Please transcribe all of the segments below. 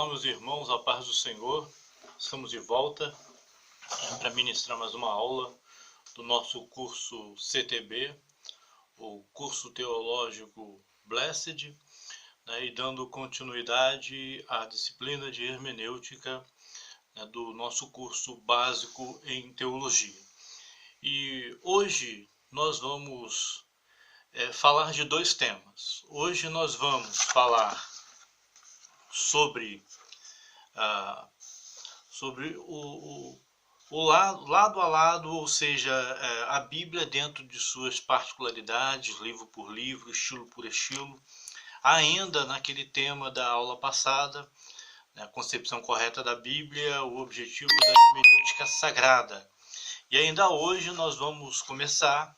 Olá, meus irmãos, a paz do Senhor. Estamos de volta para ministrar mais uma aula do nosso curso CTB, o curso teológico Blessed, né, e dando continuidade à disciplina de hermenêutica, né, do nosso curso básico em teologia. E hoje nós vamos falar de dois temas. Hoje nós vamos falar sobre o lado a lado, ou seja, a Bíblia dentro de suas particularidades, livro por livro, estilo por estilo, ainda naquele tema da aula passada, a concepção correta da Bíblia, o objetivo da hermenêutica sagrada. E ainda hoje nós vamos começar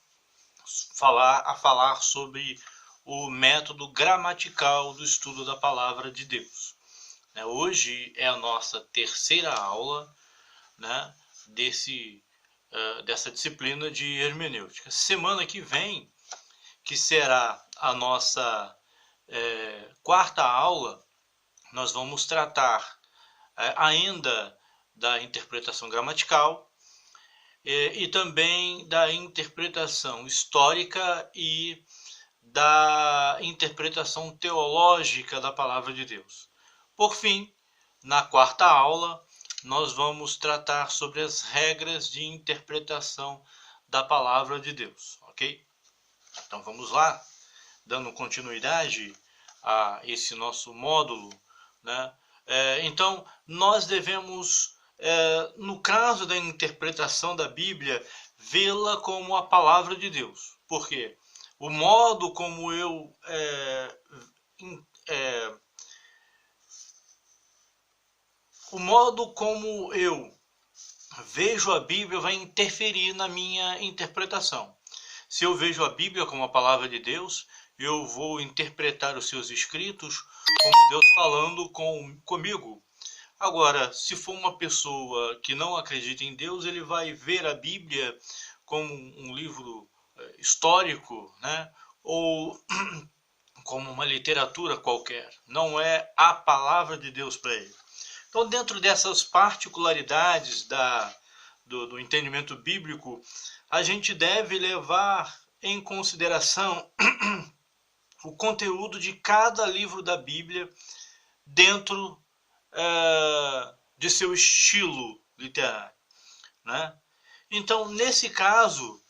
a falar sobre o método gramatical do estudo da Palavra de Deus. Hoje é a nossa terceira aula, né, dessa disciplina de hermenêutica. Semana que vem, que será a nossa quarta aula, nós vamos tratar ainda da interpretação gramatical e também da interpretação histórica e da interpretação teológica da Palavra de Deus. Por fim, na quarta aula, nós vamos tratar sobre as regras de interpretação da Palavra de Deus, ok? Então vamos lá, dando continuidade a esse nosso módulo, né? Então, nós devemos, no caso da interpretação da Bíblia, vê-la como a Palavra de Deus. Por quê? O modo como eu vejo a Bíblia vai interferir na minha interpretação. Se eu vejo a Bíblia como a palavra de Deus, eu vou interpretar os seus escritos como Deus falando comigo. Agora, se for uma pessoa que não acredita em Deus, ele vai ver a Bíblia como um livro histórico, né? Ou como uma literatura qualquer. Não é a palavra de Deus para ele. Então, dentro dessas particularidades do entendimento bíblico, a gente deve levar em consideração o conteúdo de cada livro da Bíblia dentro de seu estilo literário, né? Então, nesse caso,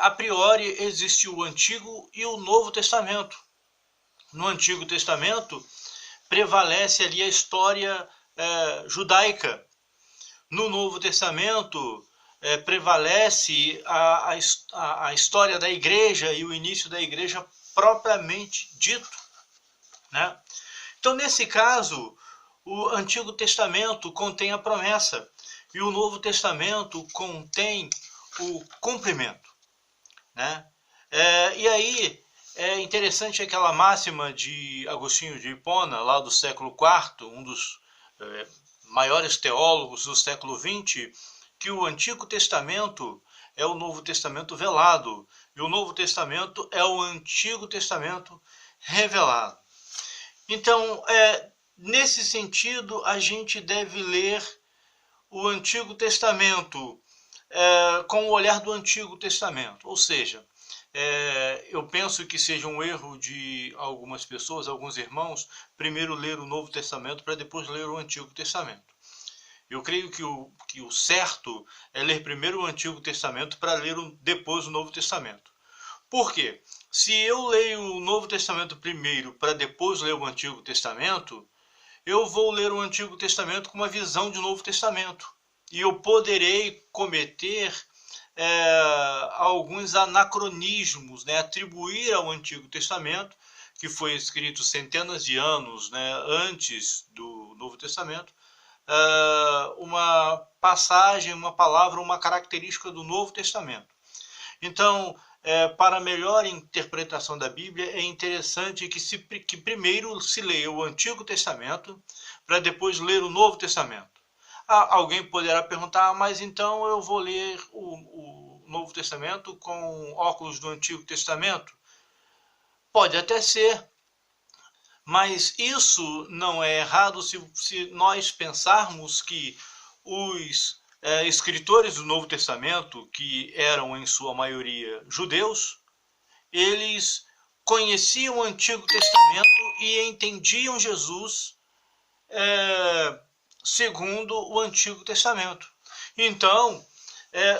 a priori existe o Antigo e o Novo Testamento. No Antigo Testamento prevalece ali a história judaica. No Novo Testamento prevalece a história da igreja e o início da igreja propriamente dito, né? Então, nesse caso, o Antigo Testamento contém a promessa e o Novo Testamento contém o cumprimento, né? E aí é interessante aquela máxima de Agostinho de Hipona, lá do século IV, um dos maiores teólogos do século XX, que o Antigo Testamento é o Novo Testamento velado e o Novo Testamento é o Antigo Testamento revelado. Então, nesse sentido, a gente deve ler o Antigo Testamento com o olhar do Antigo Testamento, ou seja, eu penso que seja um erro de algumas pessoas, alguns irmãos, primeiro ler o Novo Testamento para depois ler o Antigo Testamento. Eu creio que o certo é ler primeiro o Antigo Testamento para ler depois o Novo Testamento. Por quê? Se eu leio o Novo Testamento primeiro para depois ler o Antigo Testamento, eu vou ler o Antigo Testamento com uma visão de Novo Testamento. E eu poderei cometer alguns anacronismos, né? Atribuir ao Antigo Testamento, que foi escrito centenas de anos, né, antes do Novo Testamento, uma passagem, uma palavra, uma característica do Novo Testamento. Então, para melhor interpretação da Bíblia, é interessante que primeiro se leia o Antigo Testamento, para depois ler o Novo Testamento. Alguém poderá perguntar, mas então eu vou ler o Novo Testamento com óculos do Antigo Testamento? Pode até ser, Mas isso não é errado se nós pensarmos que os escritores do Novo Testamento, que eram em sua maioria judeus, eles conheciam o Antigo Testamento e entendiam Jesus segundo o Antigo Testamento. Então,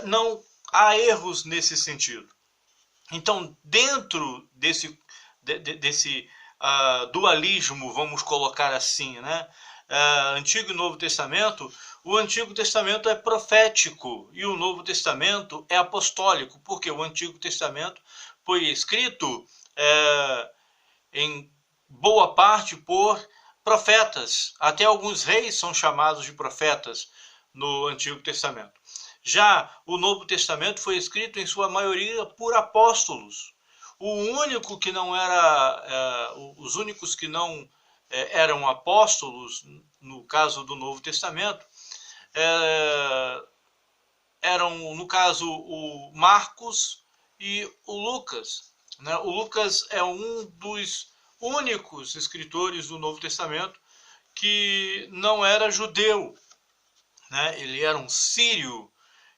não há erros nesse sentido. Então, dentro desse dualismo, vamos colocar assim, né? Antigo e Novo Testamento, o Antigo Testamento é profético e o Novo Testamento é apostólico, porque o Antigo Testamento foi escrito em boa parte por profetas. Até alguns reis são chamados de profetas no Antigo Testamento. Já o Novo Testamento foi escrito em sua maioria por apóstolos. Os únicos que não eram apóstolos, no caso do Novo Testamento, eram, no caso, o Marcos e o Lucas. Né? O Lucas é um dos únicos escritores do Novo Testamento que não era judeu, né? Ele era um sírio,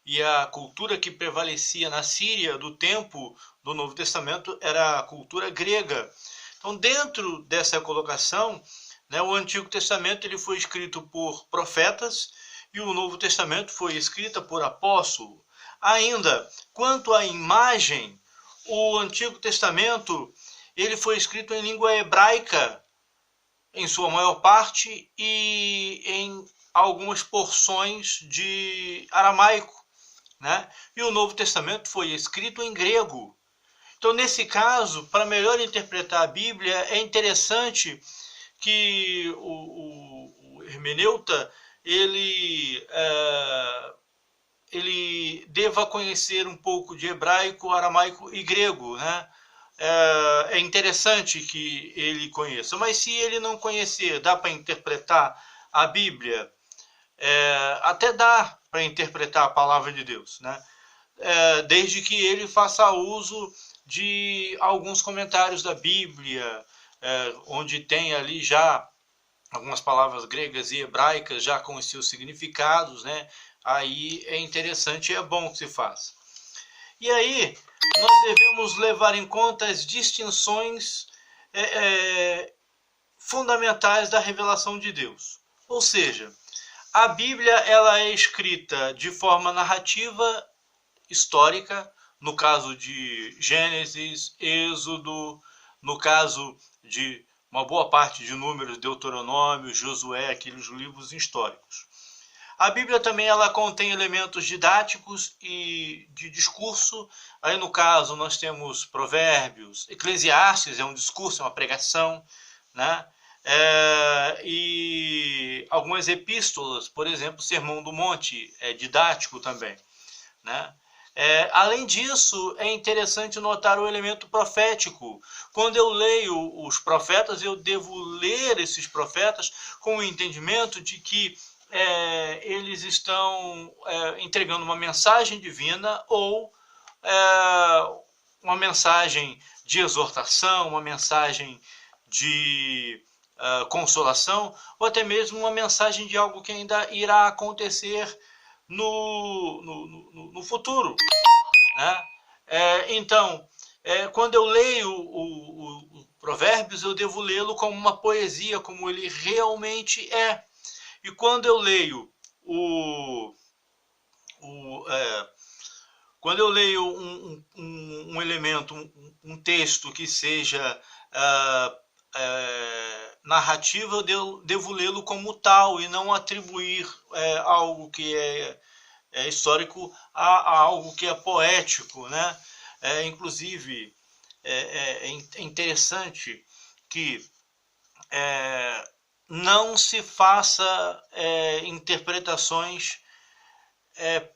e a cultura que prevalecia na Síria do tempo do Novo Testamento era a cultura grega. Então, dentro dessa colocação, né, o Antigo Testamento ele foi escrito por profetas e o Novo Testamento foi escrito por apóstolos. Ainda, quanto à imagem, o Antigo Testamento ele foi escrito em língua hebraica, em sua maior parte, e em algumas porções de aramaico, né? E o Novo Testamento foi escrito em grego. Então, nesse caso, para melhor interpretar a Bíblia, é interessante que o hermeneuta ele deva conhecer um pouco de hebraico, aramaico e grego, né? É interessante que ele conheça, mas se ele não conhecer, dá para interpretar a Bíblia? Até dá para interpretar a palavra de Deus, né? Desde que ele faça uso de alguns comentários da Bíblia, onde tem ali já algumas palavras gregas e hebraicas já com os seus significados, né? Aí é interessante e é bom que se faça. E aí nós devemos levar em conta as distinções fundamentais da revelação de Deus. Ou seja, a Bíblia ela é escrita de forma narrativa, histórica, no caso de Gênesis, Êxodo, no caso de uma boa parte de Números, Deuteronômio, Josué, aqueles livros históricos. A Bíblia também ela contém elementos didáticos e de discurso. Aí no caso nós temos Provérbios, Eclesiastes é um discurso, é uma pregação, né? E algumas epístolas, por exemplo, Sermão do Monte é didático também, né? Além disso, é interessante notar o elemento profético. Quando eu leio os profetas, eu devo ler esses profetas com o entendimento de que eles estão entregando uma mensagem divina ou uma mensagem de exortação, uma mensagem de consolação, ou até mesmo uma mensagem de algo que ainda irá acontecer no futuro, né? Então, quando eu leio o Provérbios, eu devo lê-lo como uma poesia, como ele realmente é. E quando eu leio um elemento, um texto que seja narrativo, eu devo lê-lo como tal e não atribuir algo que é histórico a algo que é poético, né? Inclusive, é interessante que não se faça interpretações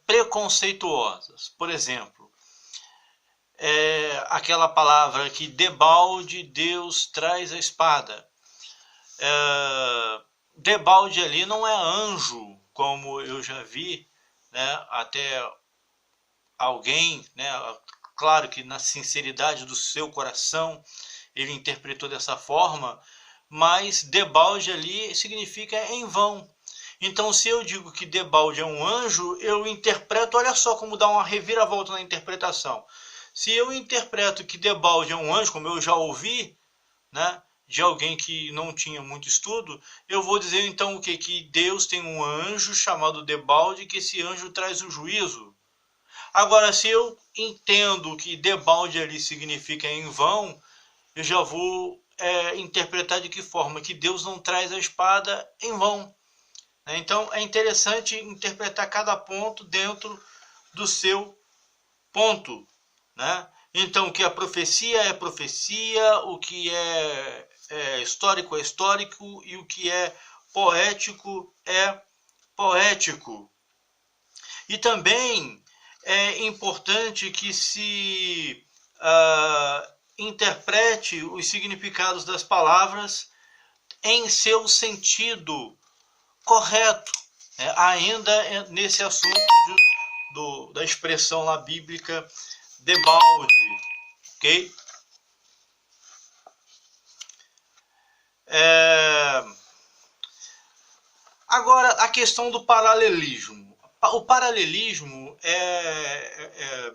preconceituosas. Por exemplo, aquela palavra que debalde Deus traz a espada. Debalde ali não é anjo, como eu já vi, né? Até alguém, né? Claro que na sinceridade do seu coração ele interpretou dessa forma, mas debalde ali significa em vão. Então, se eu digo que debalde é um anjo, eu interpreto, olha só como dá uma reviravolta na interpretação. Se eu interpreto que debalde é um anjo, como eu já ouvi, né, de alguém que não tinha muito estudo, eu vou dizer então o quê? Que Deus tem um anjo chamado debalde, que esse anjo traz o juízo. Agora, se eu entendo que debalde ali significa em vão, eu já vou interpretar de que forma? Que Deus não traz a espada em vão. Então, é interessante interpretar cada ponto dentro do seu ponto, né? Então, o que é profecia, o que é histórico é histórico e o que é poético. E também é importante que se interprete os significados das palavras em seu sentido correto, ainda nesse assunto da expressão lá bíblica debalde, ok? Agora, a questão do paralelismo. O paralelismo é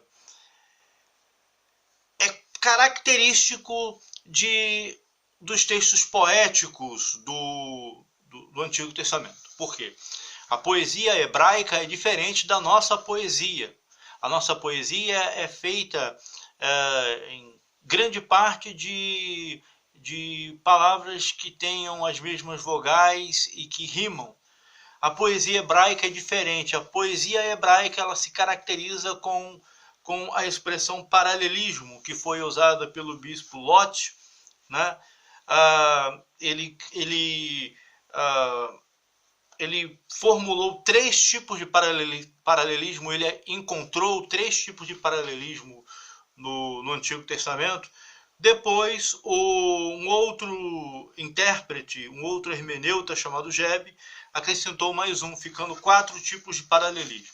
característico dos textos poéticos do Antigo Testamento. Por quê? A poesia hebraica é diferente da nossa poesia. A nossa poesia é feita em grande parte de palavras que tenham as mesmas vogais e que rimam. A poesia hebraica é diferente. A poesia hebraica ela se caracteriza com a expressão paralelismo, que foi usada pelo bispo Lot, né? Ele formulou 3 tipos de paralelismo, ele encontrou 3 tipos de paralelismo no Antigo Testamento. Depois, um outro intérprete, um outro hermeneuta chamado Gebe, acrescentou mais um, ficando 4 tipos de paralelismo.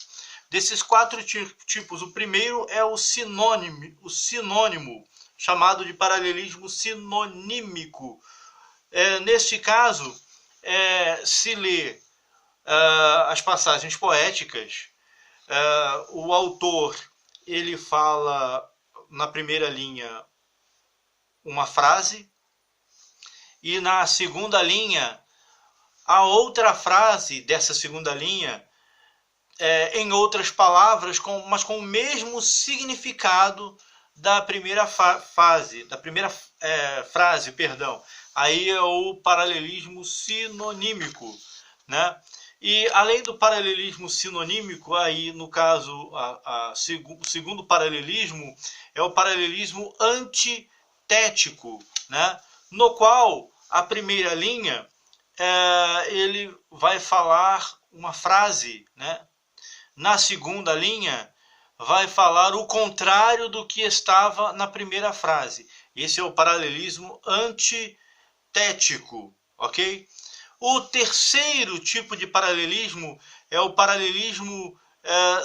Desses 4 tipos, o primeiro é o sinônimo, chamado de paralelismo sinonímico. Neste caso, se lê as passagens poéticas, o autor ele fala na primeira linha uma frase e na segunda linha a outra frase dessa segunda linha em outras palavras, mas com o mesmo significado da primeira frase. Aí é o paralelismo sinonímico, né? E além do paralelismo sinonímico, aí no caso o segundo paralelismo é o paralelismo antitético, né? No qual a primeira linha ele vai falar uma frase, né? Na segunda linha vai falar o contrário do que estava na primeira frase. Esse é o paralelismo antitético, ok? O terceiro tipo de paralelismo é o paralelismo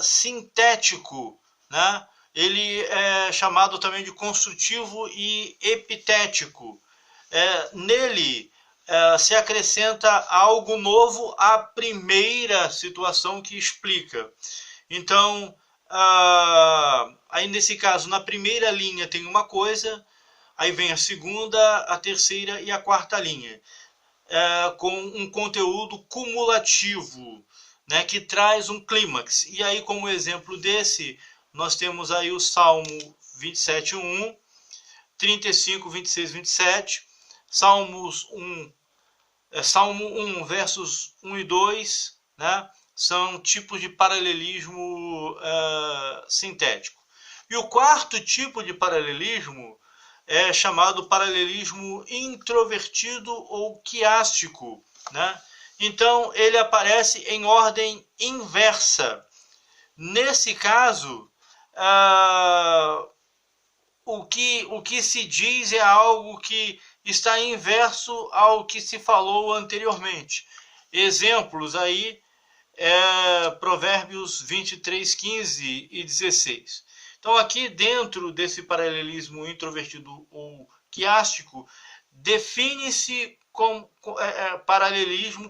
sintético, né? Ele é chamado também de construtivo e epitético. Nele se acrescenta algo novo à primeira situação que explica. Então, aí nesse caso, na primeira linha tem uma coisa, aí vem a segunda, a terceira e a quarta linha. Com um conteúdo cumulativo, né, que traz um clímax. E aí, como exemplo desse, nós temos aí o Salmo 27:1, 35, 26, 27, Salmo 1, versos 1 e 2, né, são tipos de paralelismo sintético. E o quarto tipo de paralelismo é chamado paralelismo introvertido ou quiástico, né? Então, ele aparece em ordem inversa. Nesse caso, o que se diz é algo que está inverso ao que se falou anteriormente. Exemplos aí, Provérbios 23, 15 e 16. Então, aqui dentro desse paralelismo introvertido ou quiástico, define-se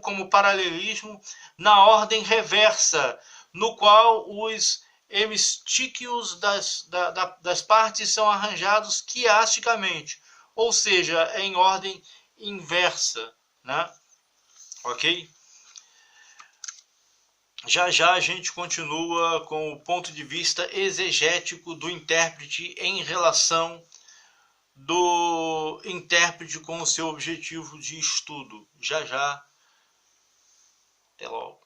como paralelismo na ordem reversa, no qual os hemistíquios das partes são arranjados quiasticamente, ou seja, em ordem inversa, né? Ok? Já já a gente continua com o ponto de vista exegético do intérprete em relação do intérprete com o seu objetivo de estudo. Já já. Até logo.